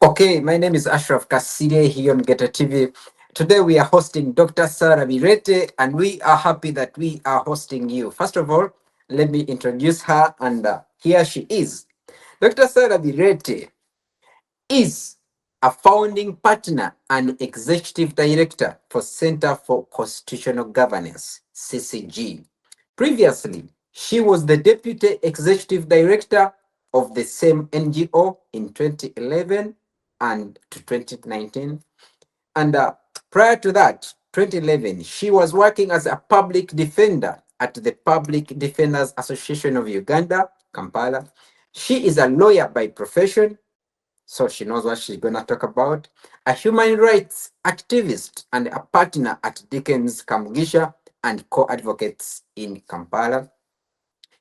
Okay, my name is Ashraf Kaside here on Geta TV. Today we are hosting Dr. Sarah Birete, and we are happy that we are hosting you. First of all, let me introduce her, and here she is. Dr. Sarah Birete is a founding partner and executive director for Center for Constitutional Governance, CCG. Previously, she was the deputy executive director of the same NGO in 2011 and to 2019. And prior to that, 2011, she was working as a public defender at the Public Defenders Association of Uganda, Kampala. She is a lawyer by profession, so she knows what she's going to talk about. A human rights activist and a partner at Dickens Kamugisha and co-advocates in Kampala.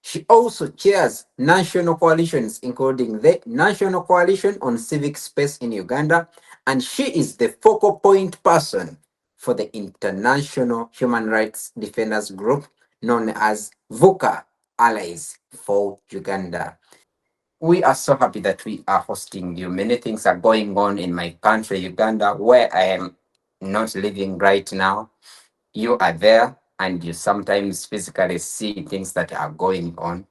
She also chairs national coalitions, including the National Coalition on Civic Space in Uganda, and she is the focal point person for the International Human Rights Defenders Group, known as VUCA Allies for Uganda. We are so happy that we are hosting you. Many things are going on in my country, Uganda, where I am not living right now. You are there and you sometimes physically see things that are going on.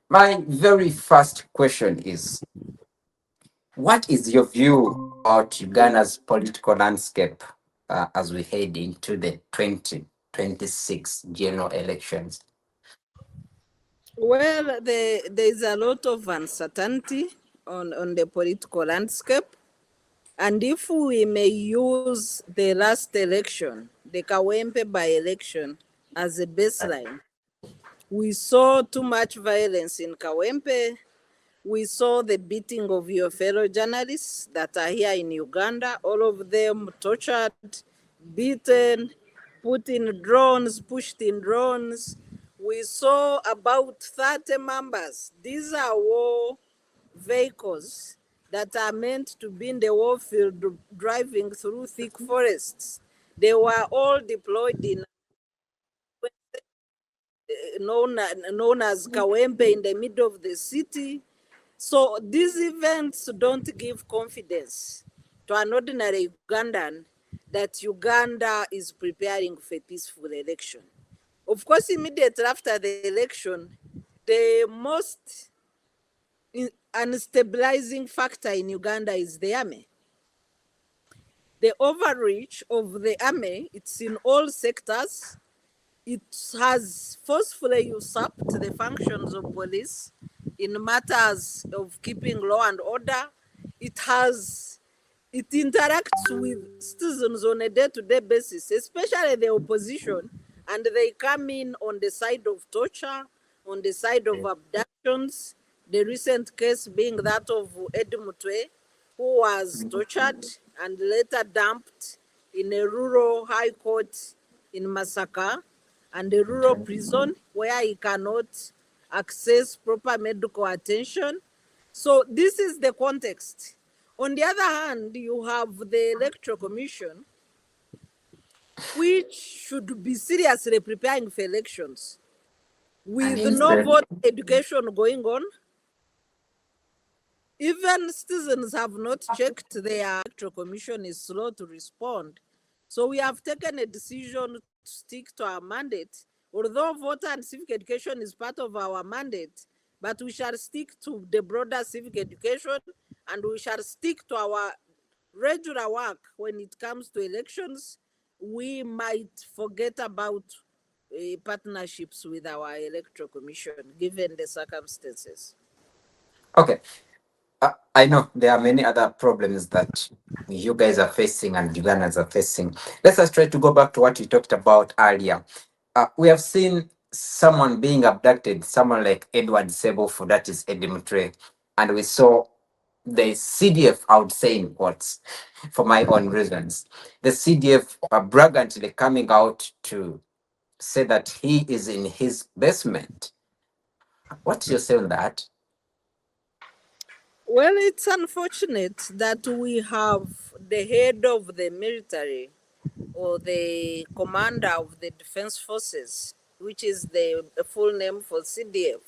My very first question is, what is your view about Uganda's political landscape as we head into the 2026 general elections? Well, there's a lot of uncertainty on the political landscape. And if we may use the last election, the Kawempe by-election, as a baseline, we saw too much violence in Kawempe. We saw the beating of your fellow journalists that are here in Uganda, all of them tortured, beaten, put in drones, pushed in drones. We saw about 30 members. These are war vehicles that are meant to be in the war field driving through thick forests. They were all deployed in known as Kawempe in the middle of the city. So these events don't give confidence to an ordinary Ugandan that Uganda is preparing for a peaceful election. Of course, immediately after the election, the most unstabilizing factor in Uganda is the army. The overreach of the army, it's in all sectors. It has forcefully usurped the functions of police in matters of keeping law and order. It interacts with citizens on a day-to-day basis, especially the opposition, and they come in on the side of torture, on the side of abductions. The recent case being that of Ed Mutwe, who was tortured and later dumped in a rural high court in Masaka and a rural prison where he cannot access proper medical attention. So this is the context. On the other hand, you have the Electoral Commission, which should be seriously preparing for elections. With no voter education going on, even citizens have not checked their Electoral Commission is slow to respond. So we have taken a decision to stick to our mandate. Although voter and civic education is part of our mandate, but we shall stick to the broader civic education and we shall stick to our regular work when it comes to elections. We might forget about partnerships with our Electoral Commission, given the circumstances. Okay. I know there are many other problems that you guys are facing and Ugandans are facing. Let's just try to go back to what you talked about earlier. We have seen someone being abducted, someone like Edward Sebofu, that is Edimutre, and we saw the CDF, I would say in quotes, for my own reasons, the CDF braggantly coming out to say that he is in his basement. What's your say on that? Well, it's unfortunate that we have the head of the military or the commander of the defense forces, which is the full name for CDF,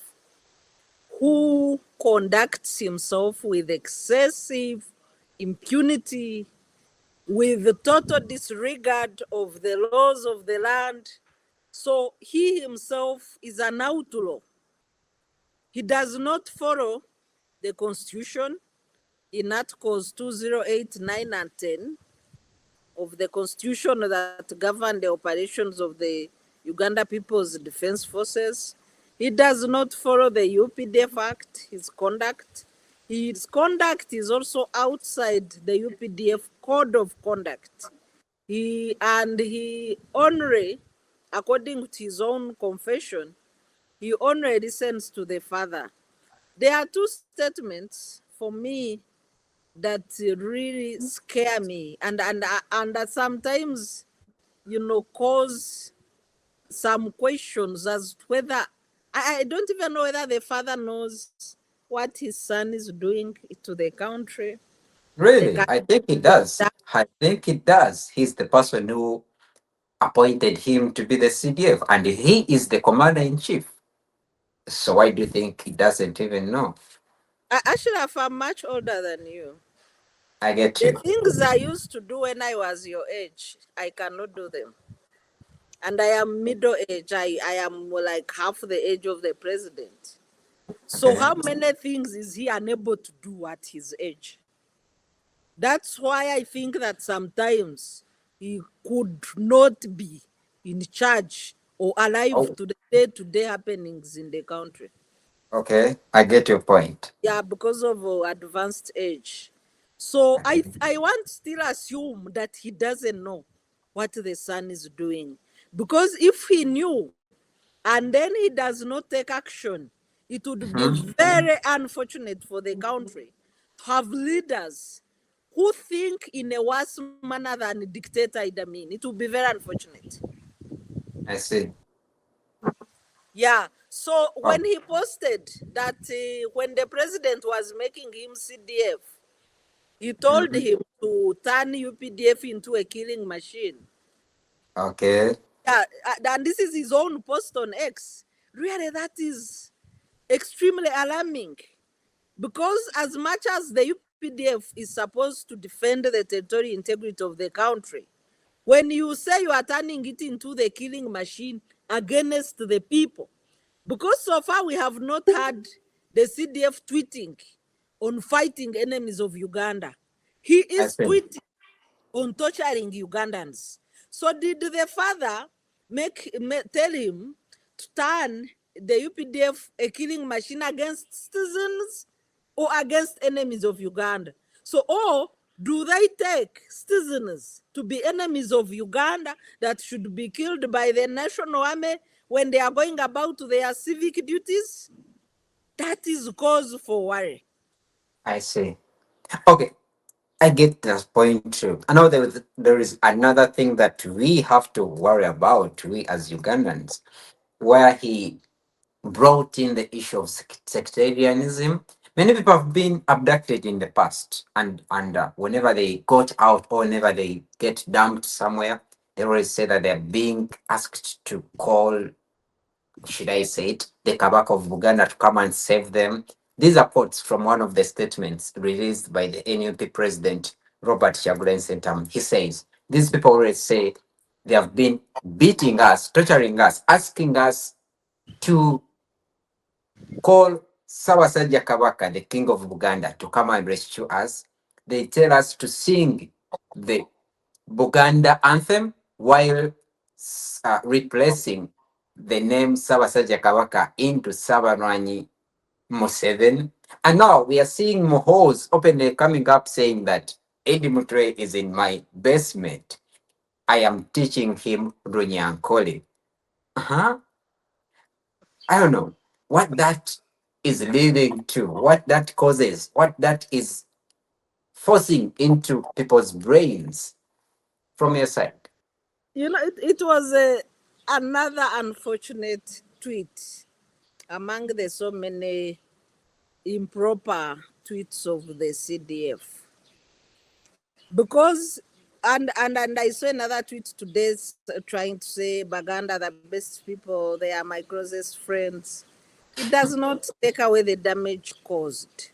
who conducts himself with excessive impunity, with the total disregard of the laws of the land. So he himself is an outlaw. He does not follow the constitution in Articles 208, 9, and 10 of the constitution that govern the operations of the Uganda People's Defense Forces. He does not follow the UPDF Act, his conduct. His conduct is also outside the UPDF Code of Conduct. He only, according to his own confession, he only listens to the father. There are two statements for me that really scare me and that sometimes, cause some questions as to whether I don't even know whether the father knows what his son is doing to the country. The Really? I think it country. does. I think it does. He's the person who appointed him to be the CDF, and he is the commander in chief. So why do you think he doesn't even know? Actually, I'm much older than you. I get The you. things I used to do when I was your age, I cannot do them. And I am middle age. I am like half the age of the president. So Okay. how many things is he unable to do at his age? That's why I think that sometimes he could not be in charge or alive Oh, to the day-to-day happenings in the country. okay. I get your point. Yeah, because of advanced age. So I want still assume that he doesn't know what the son is doing. Because if he knew and then he does not take action, it would be Mhm. very unfortunate for the country to have leaders who think in a worse manner than a dictator Idi Amin. It would be very unfortunate. I see. Yeah. So when Oh, he posted that when the president was making him CDF, he told mhm. him to turn UPDF into a killing machine. Okay. Yeah, and this is his own post on X. Really, that is extremely alarming because as much as the UPDF is supposed to defend the territorial integrity of the country, when you say you are turning it into the killing machine against the people, because so far we have not had the CDF tweeting on fighting enemies of Uganda. He I is see. tweeting on torturing Ugandans. So did the father tell him to turn the UPDF a killing machine against citizens or against enemies of Uganda? So, or do they take citizens to be enemies of Uganda that should be killed by the national army when they are going about their civic duties? That is cause for worry. I see. Okay. I get that point too. I know there is another thing that we have to worry about, we as Ugandans, where he brought in the issue of sectarianism. Many people have been abducted in the past, and whenever they got out or whenever they get dumped somewhere, they always say that they're being asked to call, should I say it, the Kabaka of Uganda to come and save them. These are quotes from one of the statements released by the NUP president, Robert Chagulanyi Sentamu. He says, these people always say they have been beating us, torturing us, asking us to call Sawasajja Kabaka, the king of Buganda, to come and rescue us. They tell us to sing the Buganda anthem while replacing the name Sawasajja Kabaka into Sabarwanyi Museveni. And now we are seeing Mohos openly coming up saying that Eddie Mutre is in my basement. I am teaching him Runyankole. Uh-huh. I don't know what that is leading to, what that causes, what that is forcing into people's brains from your side. It was another unfortunate tweet among the so many improper tweets of the CDF. Because, and I saw another tweet today trying to say Baganda, the best people, they are my closest friends. It does not take away the damage caused.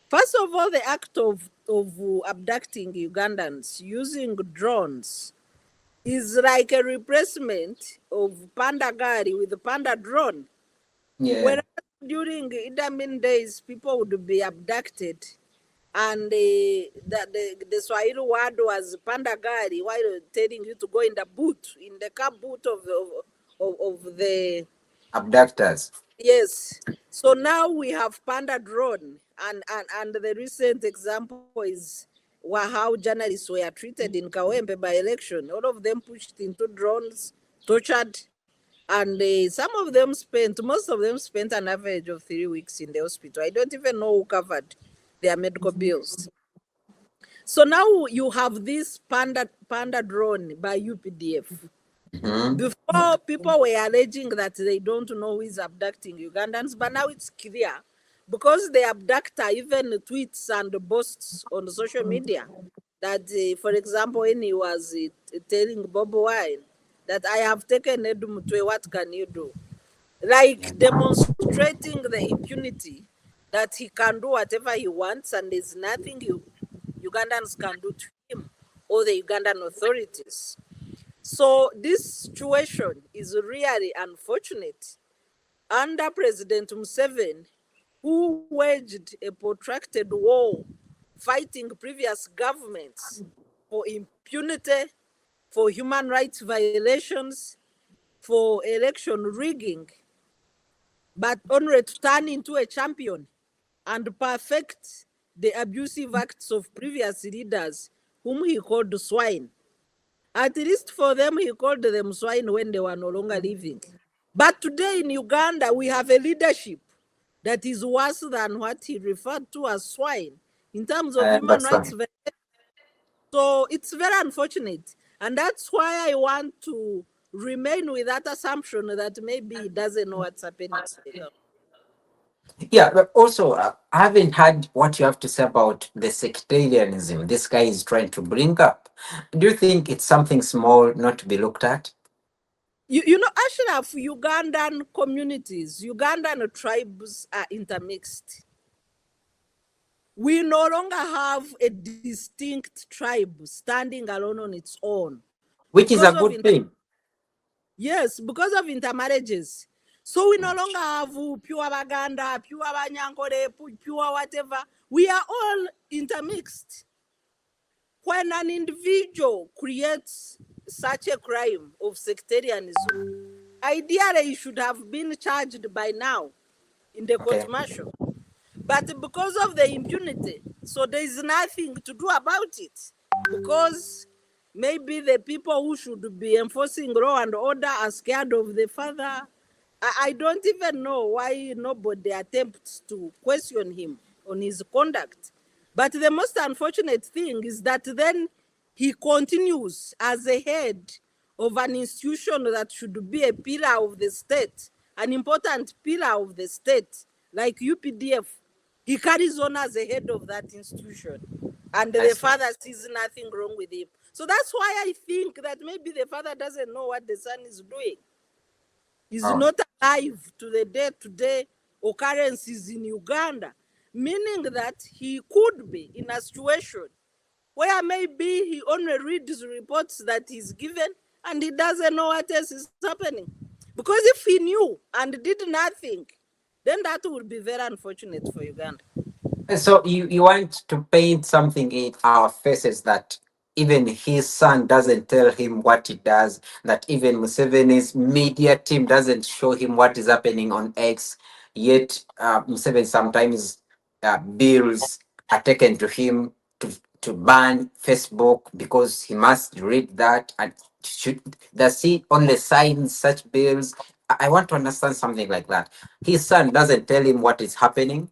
First of all, the act of of abducting Ugandans using drones is like a replacement of Panda Gari with the Panda Drone. Yeah. Whereas during Idi Amin days, people would be abducted, and the Swahili word was Panda Gari, while telling you to go in the boot, in the car boot of the. Abductors. Yes. So now we have Panda Drone, and the recent example is how journalists were treated in Kawempe by election. All of them pushed into drones, tortured, and most of them spent an average of 3 weeks in the hospital. I don't even know who covered their medical bills. So now you have this Panda Drone by UPDF. Mhm. Before, people were alleging that they don't know who is abducting Ugandans, but now it's clear because the abductor even tweets and boasts on social media that, for example, when he was telling Bob Wine that I have taken Edu Mutwe, what can you do? Like demonstrating the impunity that he can do whatever he wants and there's nothing Ugandans can do to him or the Ugandan authorities. So this situation is really unfortunate under President Museveni, who waged a protracted war fighting previous governments for impunity, for human rights violations, for election rigging, but only to turn into a champion and perfect the abusive acts of previous leaders, whom he called swine. At least for them, he called them swine when they were no longer living. But today in Uganda, we have a leadership that is worse than what he referred to as swine in terms of I human rights. understand. So it's very unfortunate. And that's why I want to remain with that assumption that maybe he doesn't know what's happening. Yeah, but also, I haven't heard what you have to say about the sectarianism this guy is trying to bring up. Do you think it's something small not to be looked at? You know, Ashraf, Ugandan communities, Ugandan tribes are intermixed. We no longer have a distinct tribe standing alone on its own Which is because a of good thing. yes, because of intermarriages. So we no longer have pure Baganda, pure Banyankore, pure whatever. We are all intermixed. When an individual creates such a crime of sectarianism, ideally he should have been charged by now in the Okay. court martial. But because of the impunity, so there is nothing to do about it. Because maybe the people who should be enforcing law and order are scared of the father. I don't even know why nobody attempts to question him on his conduct. But the most unfortunate thing is that then he continues as a head of an institution that should be a pillar of the state, an important pillar of the state, like UPDF. He carries on as the head of that institution, and I the see. father sees nothing wrong with him. So that's why I think that maybe the father doesn't know what the son is doing. He's Oh. not alive to the day-to-day occurrences in Uganda, meaning that he could be in a situation where maybe he only reads reports that he's given and he doesn't know what else is happening. Because if he knew and did nothing, then that would be very unfortunate for Uganda. So you want to paint something in our faces that even his son doesn't tell him what he does, that even Museveni's media team doesn't show him what is happening on X, yet Museveni sometimes bills are taken to him to ban Facebook because he must read that. And should does he only sign such bills? I want to understand something like that. His son doesn't tell him what is happening,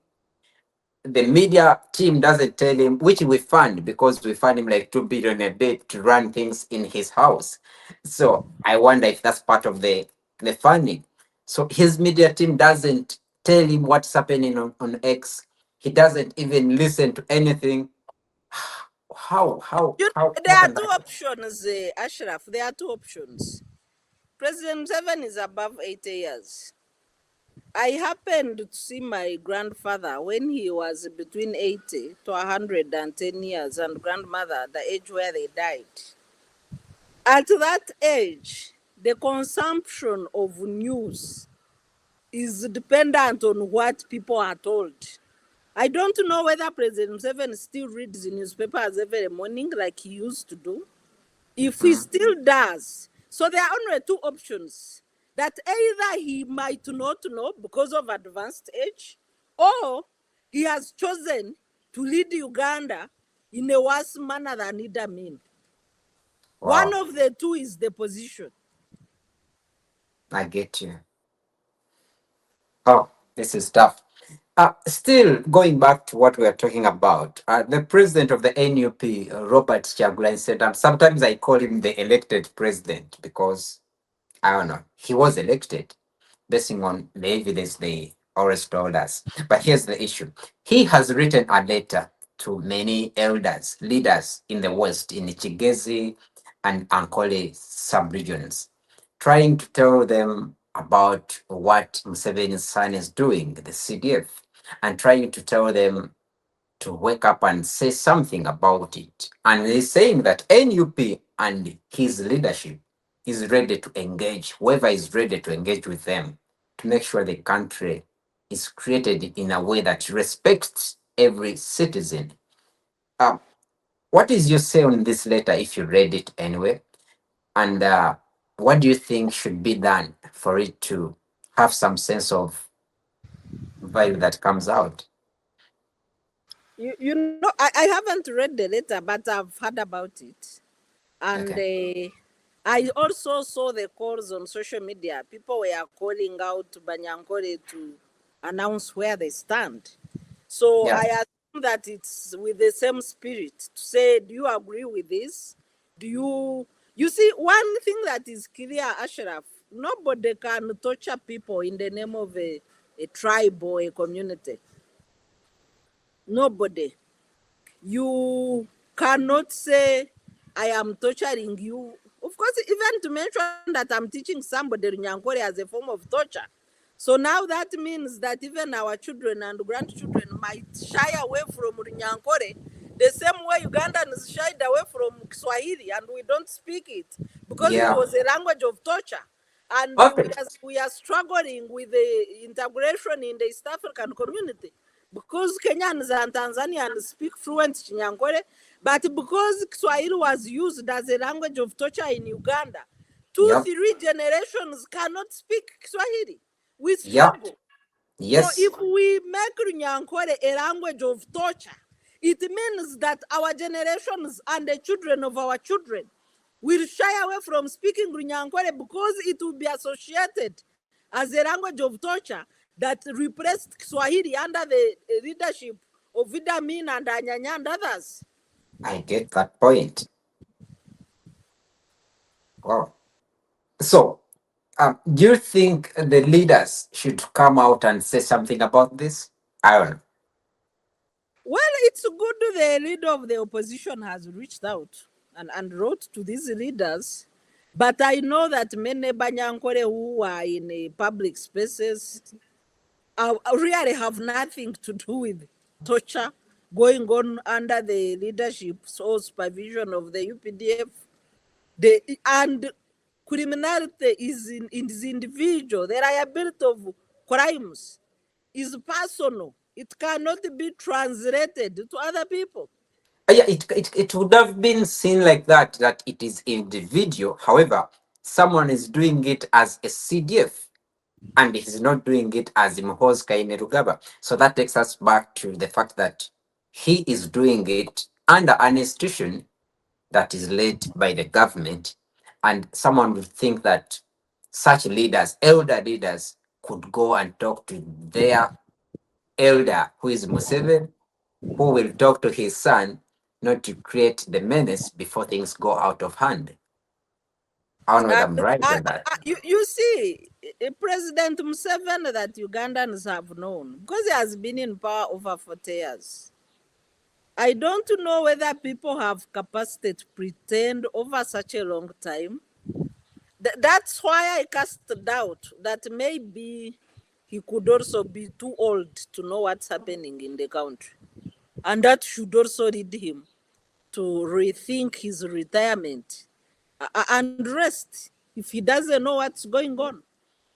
the media team doesn't tell him, which we fund because we fund him like 2 billion a day to run things in his house. So I wonder if that's part of the funding. So his media team doesn't tell him what's happening on X. He doesn't even listen to anything. How how You how know, there how are can two that? options, Ashraf. There are two options. President Museveni is above 80 years. I happened to see my grandfather when he was between 80 to 110 years, and grandmother, the age where they died. At that age, the consumption of news is dependent on what people are told. I don't know whether President Museveni still reads the newspapers every morning like he used to do. If he Mm. still does, so there are only two options: that either he might not know because of advanced age, or he has chosen to lead Uganda in a worse manner than Idi Amin. One Wow, of the two is the position. I get you. Oh, this is tough. Still going back to what we are talking about, the president of the NUP, Robert Chagulanyi said, sometimes I call him the elected president because I don't know, he was elected basing on the evidence they always told us. But here's the issue: he has written a letter to many elders, leaders in the West, in Chigezi and Ankole sub-regions, trying to tell them about what Museveni's son is doing, the CDF, and trying to tell them to wake up and say something about it. And he's saying that NUP and his leadership is ready to engage, whoever is ready to engage with them, to make sure the country is created in a way that respects every citizen. Um, what is your say on this letter if you read it anyway? And what do you think should be done for it to have some sense of value that comes out? You know, I haven't read the letter, but I've heard about it. And Okay. I also saw the calls on social media. People were calling out to Banyankore to announce where they stand. So Yeah. I assume that it's with the same spirit to say, do you agree with this? Do you see, one thing that is clear, Ashraf, nobody can torture people in the name of a tribe or a community. Nobody. You cannot say, I am torturing you. Of course, even to mention that I'm teaching somebody Runyankore as a form of torture. So now that means that even our children and grandchildren might shy away from Runyankore the same way Ugandans shied away from Swahili and we don't speak it because it Yeah. was a language of torture. And Perfect. we are struggling with the integration in the East African community because Kenyans and Tanzanians speak fluent Chinyankore, but because Swahili was used as a language of torture in Uganda, two, Yep. 3 generations cannot speak Swahili. We Yep. struggle. So Yes. if we make Runyankore a language of torture, it means that our generations and the children of our children will shy away from speaking Runyankore because it will be associated as a language of torture that repressed Swahili under the leadership of Idi Amin and Anyanya and others. I get that point. Wow. So, do you think the leaders should come out and say something about this? I don't know. Well, it's good the leader of the opposition has reached out and wrote to these leaders. But I know that many Banyankore who are in public spaces really have nothing to do with torture going on under the leadership or supervision of the UPDF. And criminality is individual. The liability of crimes is personal. It cannot be translated to other people. Yeah, it would have been seen like that, that it is individual. However, someone is doing it as a CDF and he's not doing it as Imhoz Kainerugaba. So that takes us back to the fact that he is doing it under an institution that is led by the government. And someone would think that such leaders, elder leaders, could go and talk to their elder, who is Museveni, who will talk to his son, not to create the menace before things go out of hand. I don't know whether And I'm right on that. you see, President Museveni that Ugandans have known, because he has been in power over 40 years. I don't know whether people have capacity to pretend over such a long time. That's why I cast doubt that maybe he could also be too old to know what's happening in the country. And that should also lead him to rethink his retirement and rest if he doesn't know what's going on.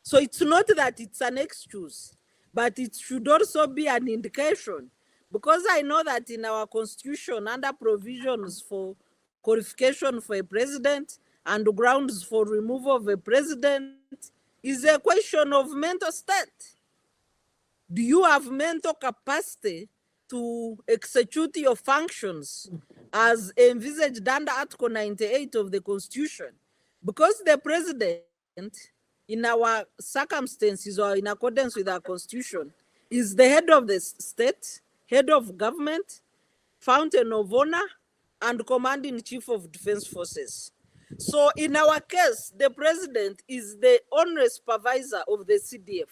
So it's not that it's an excuse, but it should also be an indication. Because I know that in our constitution, under provisions for qualification for a president and grounds for removal of a president, is a question of mental state. Do you have mental capacity to execute your functions as envisaged under Article 98 of the Constitution? Because the president, in our circumstances or in accordance with our Constitution, is the head of the state, head of government, fountain of honor, and commanding chief of defense forces. So in our case, the president is the only supervisor of the CDF.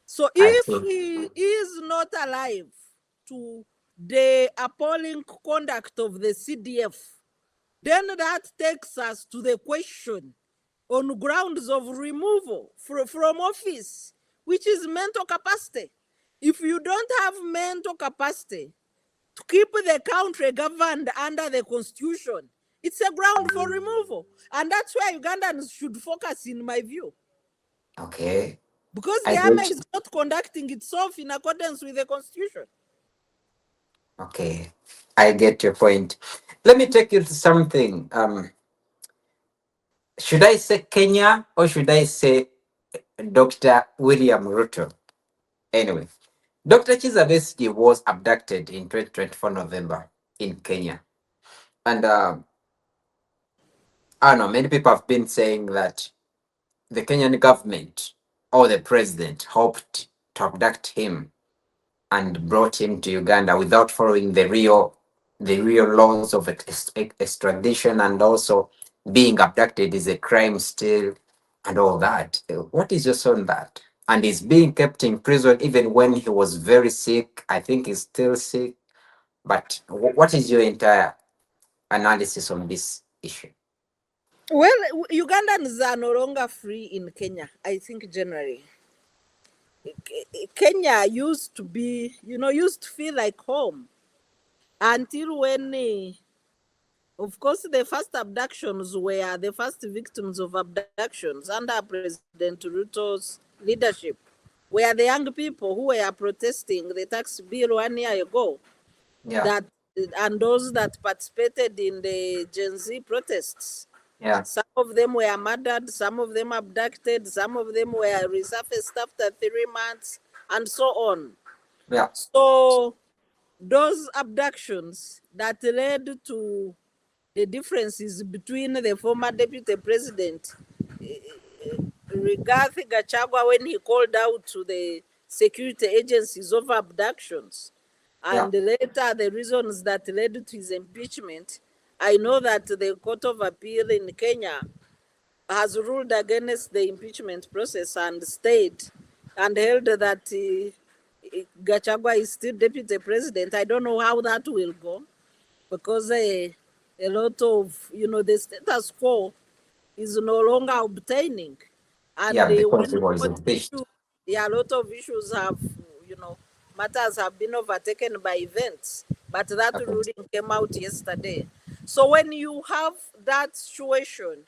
So I if think. he is not alive to the appalling conduct of the CDF, then that takes us to the question on grounds of removal from office, which is mental capacity. If you don't have mental capacity to keep the country governed under the constitution, it's a ground for removal. And that's where Ugandans should focus, in my view. Okay. Because I the army get. is not conducting itself in accordance with the constitution. Okay. I get your point. Let me take you to something. Should I say Kenya or should I say Dr. William Ruto? Anyway, Dr. Kizabesigi was abducted in 2024 November in Kenya. And I don't know, many people have been saying that the Kenyan government or the president hoped to abduct him and brought him to Uganda without following the real laws of extradition, and also being abducted is a crime still and all that. What is your son that? And he's being kept in prison even when he was very sick. I think he's still sick. But what is your entire analysis on this issue? Well, Ugandans are no longer free in Kenya, I think, generally. Kenya used to be, used to feel like home until when, of course, the first abductions were the first victims of abductions under President Ruto's leadership, were the young people who were protesting the tax bill 1 year ago, Yeah, that and those that participated in the Gen Z protests. yeah, Some of them were murdered, some of them abducted, some of them were resurfaced after 3 months, and so on. yeah, So those abductions that led to the differences between the former deputy president Rigathi Gachagua when he called out to the security agencies over abductions, yeah, and later the reasons that led to his impeachment. I know that the Court of Appeal in Kenya has ruled against the impeachment process and stayed and held that Gachagua is still deputy president. I don't know how that will go, because a lot of, the status quo is no longer obtaining. And yeah, because when he was court impeached. issue, yeah, a lot of issues have, matters have been overtaken by events. But that Okay. ruling came out yesterday. So when you have that situation,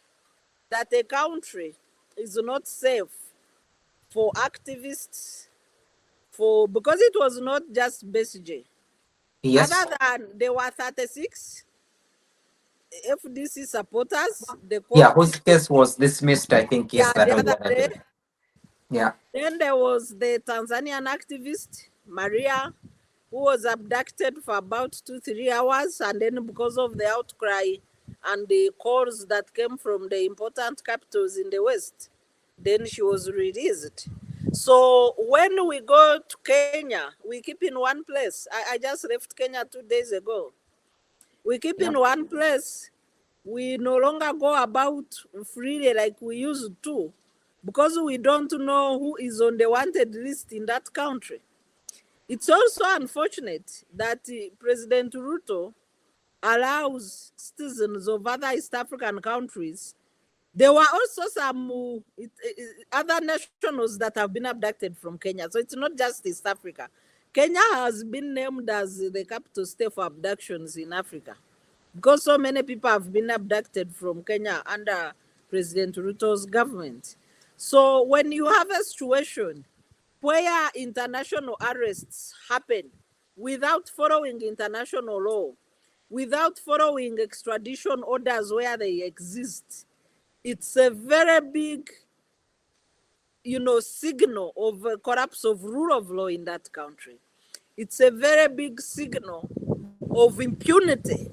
that a country is not safe for activists, because it was not just BCJ. Yes. Other than there were 36 FDC supporters, the court, Yeah, whose case was dismissed, I think, yeah, yesterday the or other the other day. day. Yeah, Then there was the Tanzanian activist, Maria, who was abducted for about 2-3 hours. And then, because of the outcry and the calls that came from the important capitals in the West, then she was released. So when we go to Kenya, we keep in one place. I just left Kenya 2 days ago. We keep yeah, in one place. We no longer go about freely like we used to, because we don't know who is on the wanted list in that country. It's also unfortunate that President Ruto allows citizens of other East African countries There were also some other nationals that have been abducted from Kenya. So it's not just East Africa. Kenya has been named as the capital state for abductions in Africa because so many people have been abducted from Kenya under President Ruto's government. So when you have a situation where international arrests happen without following international law, without following extradition orders where they exist, it's a very big, signal of a collapse of rule of law in that country. It's a very big signal of impunity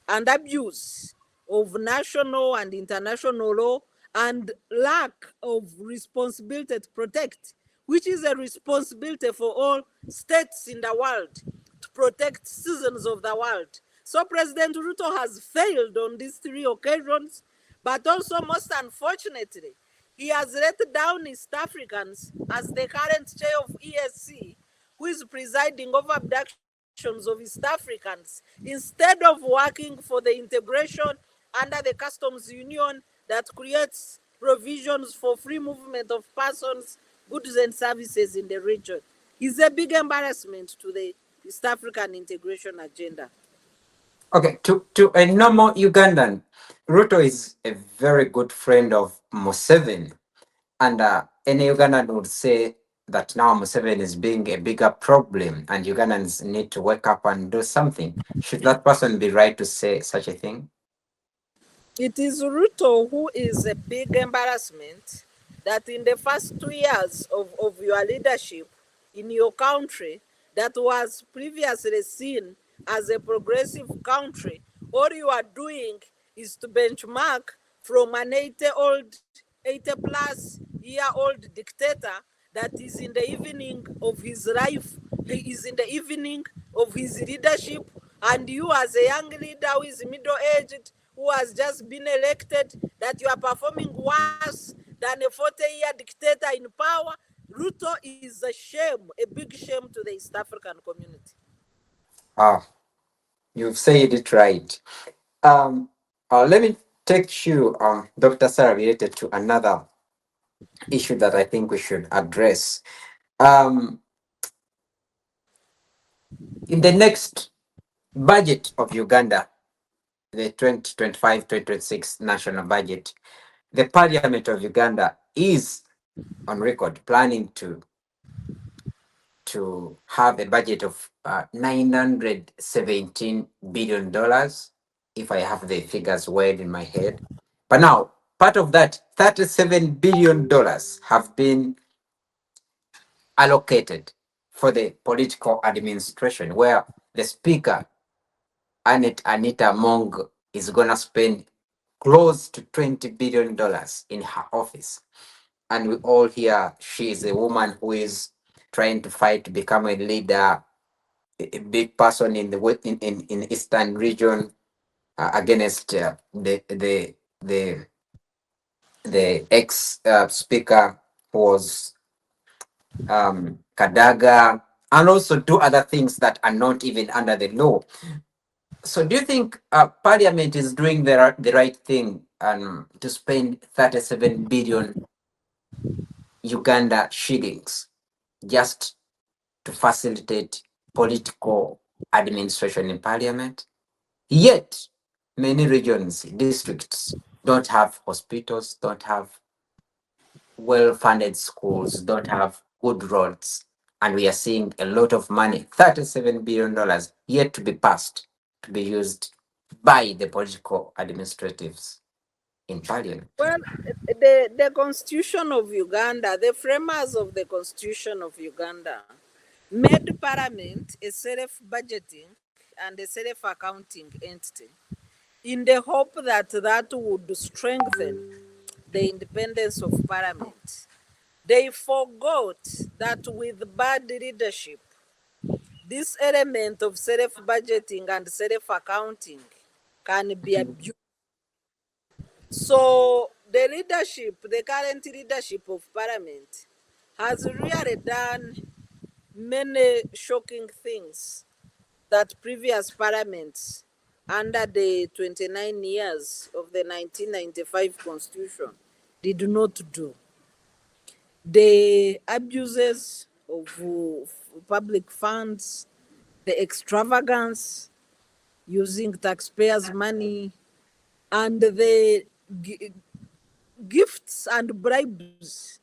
and abuse of national and international law and lack of responsibility to protect, which is a responsibility for all states in the world to protect citizens of the world. So President Ruto has failed on these three occasions, but also most unfortunately, he has let down East Africans as the current chair of ESC, who is presiding over abductions of East Africans, instead of working for the integration under the customs union that creates provisions for free movement of persons, goods, and services in the region. Is a big embarrassment to the East African integration agenda. Okay, to a normal Ugandan, Ruto is a very good friend of Museveni. And any Ugandan would say that now Museveni is being a bigger problem and Ugandans need to wake up and do something. Should that person be right to say such a thing? It is Ruto who is a big embarrassment that in the first 2 years of your leadership in your country, that was previously seen as a progressive country, all you are doing is to benchmark from an 80 plus year old dictator that is in the evening of his life, he is in the evening of his leadership, and you as a young leader who is middle aged, who has just been elected, that you are performing worse than a 40-year dictator in power. Ruto is a shame, a big shame to the East African community. Ah, you've said it right. Let me take you, Dr. Sarah, related to another issue that I think we should address. Um, in the next budget of Uganda, the 2025-2026 national budget, the Parliament of Uganda is on record planning to have a budget of $917 billion, if I have the figures well in my head. But now, part of that $37 billion have been allocated for the political administration, where the speaker, Anita Mong, is going to spend close to $20 billion in her office. And we all hear she is a woman who is trying to fight to become a leader, a big person in the in Eastern region, against the ex speaker who was Kadaga, and also do other things that are not even under the law. So, do you think Parliament is doing the right thing to spend 37 billion Uganda shillings just to facilitate political administration in Parliament? Yet, many regions, districts don't have hospitals, don't have well-funded schools, don't have good roads, and we are seeing a lot of money, $37 billion, yet to be passed, to be used by the political administratives in Parliament. Well, the Constitution of Uganda, the framers of the Constitution of Uganda, made Parliament a self budgeting and a self accounting entity in the hope that that would strengthen the independence of Parliament. They forgot that with bad leadership, this element of self budgeting and self accounting can be abused. So the leadership, the current leadership of Parliament, has really done many shocking things that previous parliaments under the 29 years of the 1995 Constitution did not do. The abuses of public funds, the extravagance using taxpayers' money, and the gifts and bribes,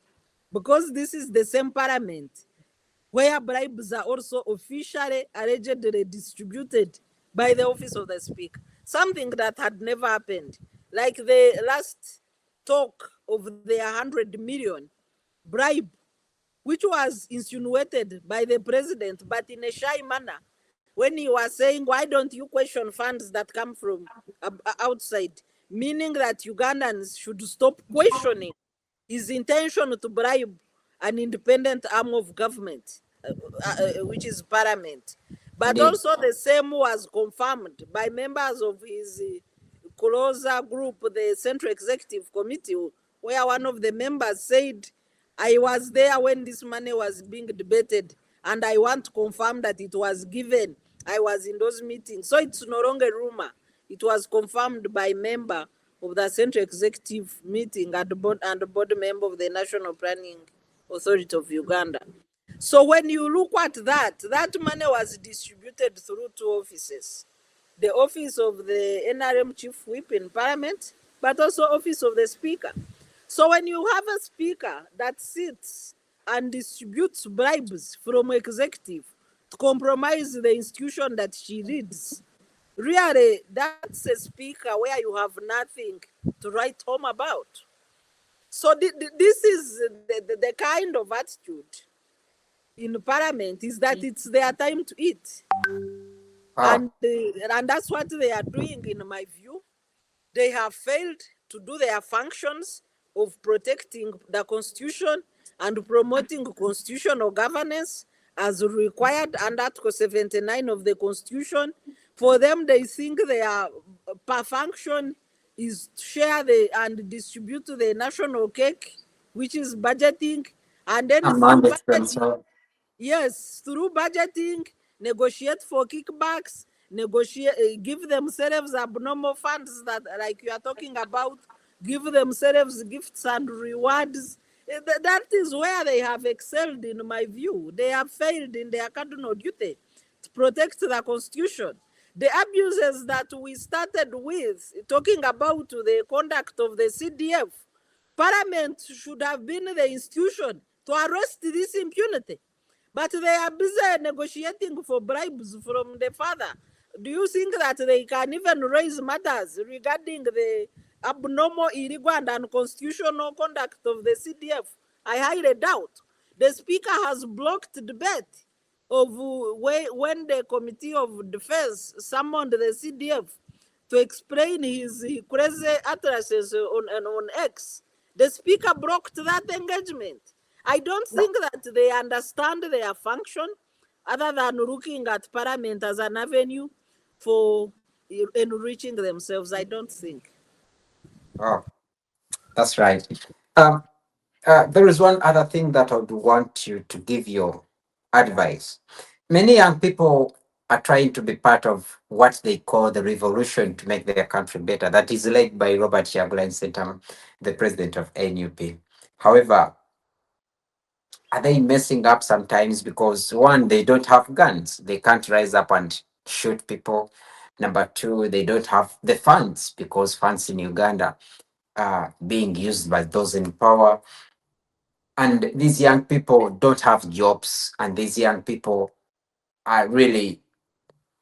because this is the same parliament where bribes are also officially allegedly distributed by the office of the speaker, something that had never happened. Like the last talk of the 100 million bribe, which was insinuated by the president, but in a shy manner, when he was saying, why don't you question funds that come from outside? Meaning that Ugandans should stop questioning his intention to bribe an independent arm of government, which is parliament. But Indeed. also the same was confirmed by members of his closer group, the Central Executive Committee, where one of the members said, I was there when this money was being debated, and I want to confirm that it was given. I was in those meetings. So it's no longer rumor. It was confirmed by member of the Central Executive Meeting and board member of the National Planning Authority of Uganda. So when you look at that, that money was distributed through two offices. The office of the NRM chief whip in parliament, but also office of the speaker. So when you have a speaker that sits and distributes bribes from executive to compromise the institution that she leads, really that's a speaker where you have nothing to write home about. So this is the kind of attitude in parliament, is that it's their time to eat. Oh, And that's what they are doing, in my view. They have failed to do their functions of protecting the constitution and promoting constitutional governance as required under Article 79 of the constitution. For them, they think their function is to share and distribute the national cake, which is budgeting, and then among through budgeting, themselves. yes, through budgeting, negotiate for kickbacks, give themselves abnormal funds that, like you are talking about, give themselves gifts and rewards. That is where they have excelled, in my view. They have failed in their cardinal duty to protect the constitution. The abuses that we started with, talking about the conduct of the CDF, Parliament should have been the institution to arrest this impunity. But they are busy negotiating for bribes from the father. Do you think that they can even raise matters regarding the abnormal, illegal, and unconstitutional conduct of the CDF? I highly doubt. The speaker has blocked debate of when the Committee of Defense summoned the CDF to explain his crazy utterances on X. The speaker blocked that engagement. I don't think that they understand their function, other than looking at parliament as an avenue for enriching themselves. I don't think. Oh, that's right. Um, there is one other thing that I would want you to give your advice. Many young people are trying to be part of what they call the revolution to make their country better, that is led by Robert Chagulanyi Sentamu, the president of NUP. However, are they messing up sometimes because one, they don't have guns, they can't rise up and shoot people. Number two, they don't have the funds because funds in Uganda are being used by those in power. And these young people don't have jobs, and these young people are really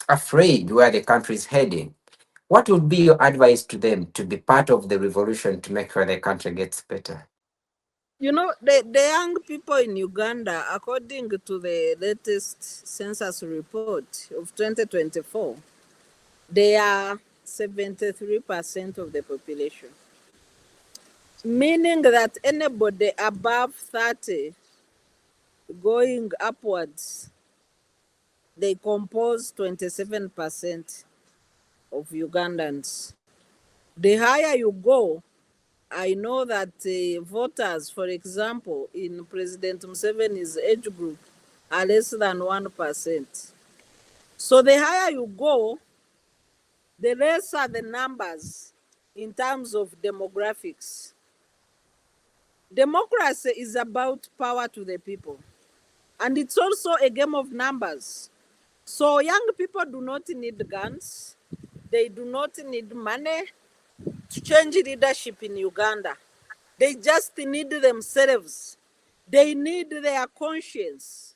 afraid where the country is heading. What would be your advice to them to be part of the revolution to make sure the country gets better? You know, the young people in Uganda, according to the latest census report of 2024, they are 73% of the population. Meaning that anybody above 30 going upwards, they compose 27% of Ugandans. The higher you go, I know that voters, for example, in President Museveni's age group are less than 1%. So the higher you go, the lesser the numbers in terms of demographics. Democracy is about power to the people, and it's also a game of numbers. So young people do not need guns, they do not need money to change leadership in Uganda. They just need themselves. They need their conscience.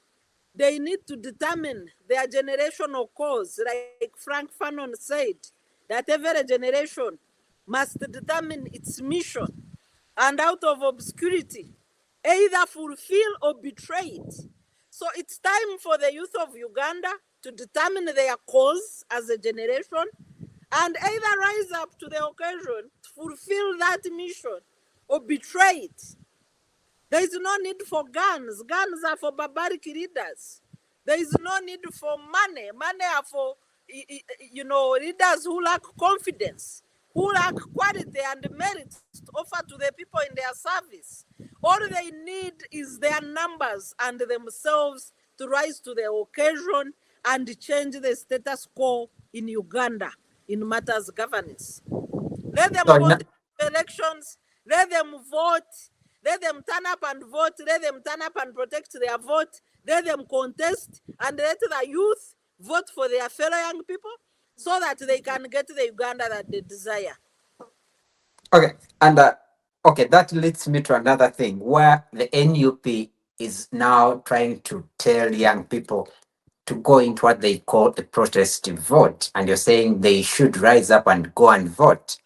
They need to determine their generational cause, like Frank Fanon said, that every generation must determine its mission and out of obscurity, either fulfill or betray it. So it's time for the youth of Uganda to determine their cause as a generation and either rise up to the occasion to fulfill that mission or betray it. There is no need for guns. Guns are for barbaric leaders. There is no need for money. Money are for, leaders who lack confidence, who lack quality and merit to offer to the people in their service. All they need is their numbers and themselves to rise to the occasion and change the status quo in Uganda in matters governance. Let them So, contest elections, let them vote, let them turn up and vote, let them turn up and protect their vote, let them contest, and let the youth vote for their fellow young people so that they can get the Uganda that they desire. okay, and okay, that leads me to another thing where the NUP is now trying to tell young people to go into what they call a protest vote, and you're saying they should rise up and go and vote.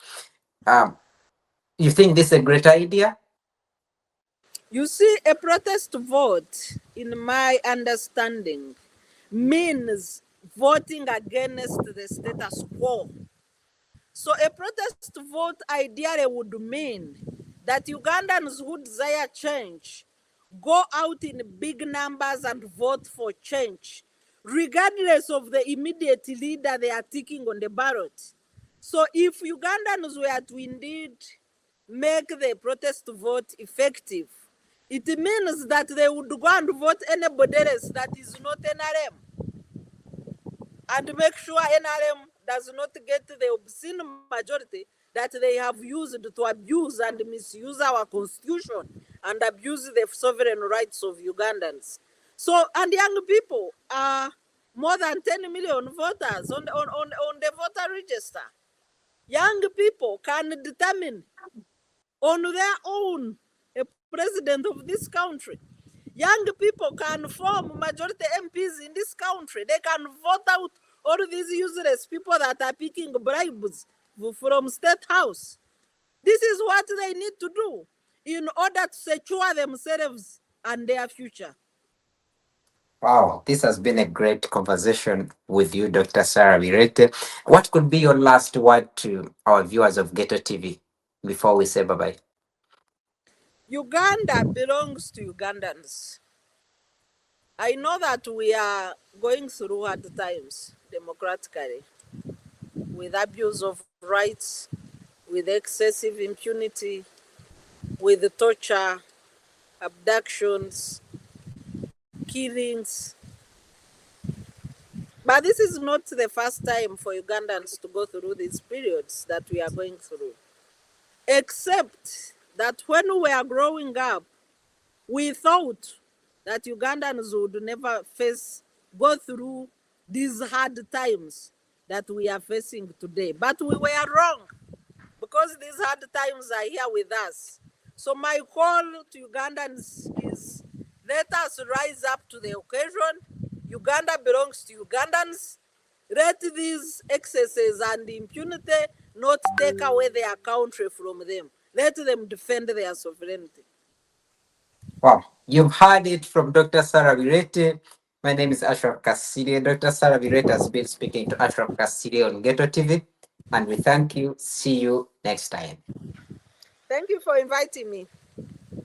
Um, you think this is a great idea? You see, a protest vote, in my understanding, means voting against the status quo. So a protest vote ideally would mean that Ugandans who desire change go out in big numbers and vote for change, regardless of the immediate leader they are taking on the ballot. So if Ugandans were to indeed make the protest vote effective, it means that they would go and vote anybody else that is not NRM and make sure NRM does not get the obscene majority that they have used to abuse and misuse our constitution and abuse the sovereign rights of Ugandans. So, and young people are more than 10 million voters on the voter register. Young people can determine on their own a president of this country. Young people can form majority MPs in this country. They can vote out all these useless people that are picking bribes from State House. This is what they need to do in order to secure themselves and their future. Wow, this has been a great conversation with you, Dr. Sarah Birete. What could be your last word to our viewers of Ghetto TV before we say bye bye? Uganda belongs to Ugandans. I know that we are going through hard times democratically with abuse of rights, with excessive impunity, with torture, abductions, killings. But this is not the first time for Ugandans to go through these periods that we are going through. Except that when we are growing up, we thought that Ugandans would never go through these hard times that we are facing today. But we were wrong because these hard times are here with us. So my call to Ugandans is let us rise up to the occasion. Uganda belongs to Ugandans. Let these excesses and impunity not take away their country from them. Let them defend their sovereignty. Wow, you've heard it from Dr. Sarah Birete. My name is Ashraf Kassiri. Dr. Sarah Birete has been speaking to Ashraf Kassiri on Ghetto TV. And we thank you. See you next time. Thank you for inviting me.